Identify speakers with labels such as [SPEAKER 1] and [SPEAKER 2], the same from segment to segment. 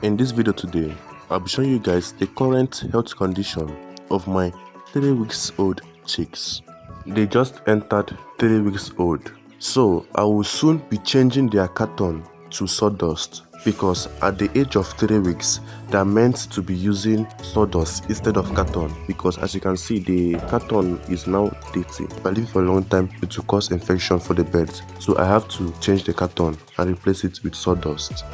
[SPEAKER 1] In this video today, I'll be showing you guys the current health condition of my 3 weeks old chicks. They just entered 3 weeks old, so I will soon be changing their carton to sawdust because at the age of 3 weeks, they are meant to be using sawdust instead of carton, because as you can see, the carton is now dirty. If I leave it for a long time, it will cause infection for the birds, so I have to change the carton and replace it with sawdust.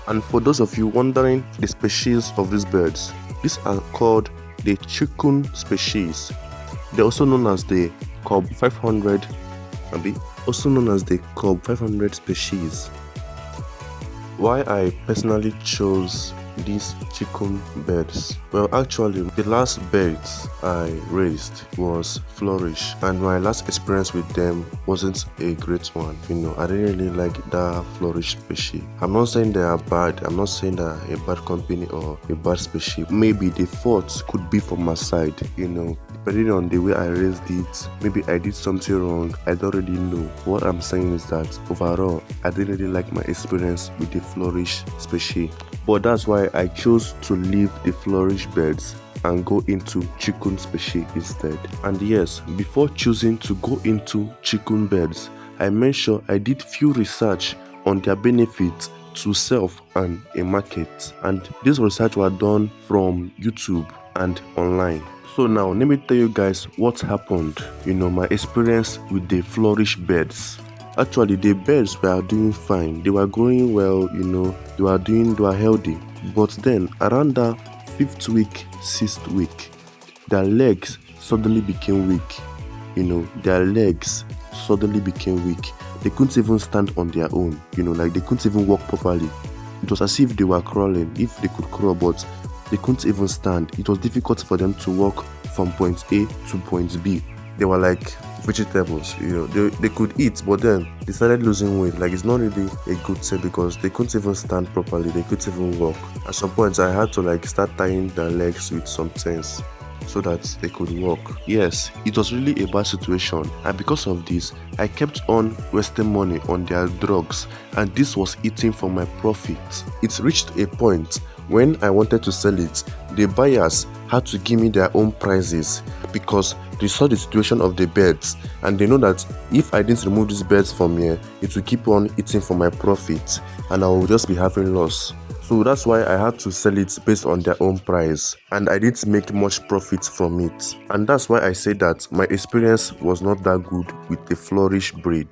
[SPEAKER 1] And for those of you wondering the species of these birds, these are called the Chikun species. They're also known as the Cob 500, also known as the Cob 500 species. Why I personally chose these Chikun birds? Well, actually, the last birds I raised was Flourish, and my last experience with them wasn't a great one. I didn't really like that Flourish species. I'm not saying they are bad, I'm not saying they're a bad company or a bad species. Maybe the fault could be from my side, depending on the way I raised it. Maybe I did something wrong, I don't really know. What I'm saying is that overall, I didn't really like my experience with the Flourish species. But that's why I chose to leave the Flourish birds and go into Chikun species instead. And yes, before choosing to go into Chikun birds, I made sure I did few research on their benefits to self and a market. And this research was done from YouTube and online. So now let me tell you guys what happened, my experience with the Flourish birds. Actually, the birds were doing fine. They were growing well, they were healthy. But then around the 5th week, 6th week, their legs suddenly became weak. Their legs suddenly became weak. They couldn't even stand on their own, like they couldn't even walk properly. It was as if they were crawling, if they could crawl, but they couldn't even stand. It was difficult for them to walk from point A to point B. They were like vegetables, they could eat, but then they started losing weight. Like, it's not really a good thing because they couldn't even stand properly, they couldn't even walk. At some point I had to start tying their legs with some things so that they could walk. Yes, it was really a bad situation, and because of this I kept on wasting money on their drugs, and this was eating from my profit. It reached a point when I wanted to sell it, the buyers had to give me their own prices because they saw the situation of the birds, and they know that if I didn't remove these birds from here, it will keep on eating for my profit and I will just be having loss. So that's why I had to sell it based on their own price, and I didn't make much profit from it. And that's why I say that my experience was not that good with the Flourish breed.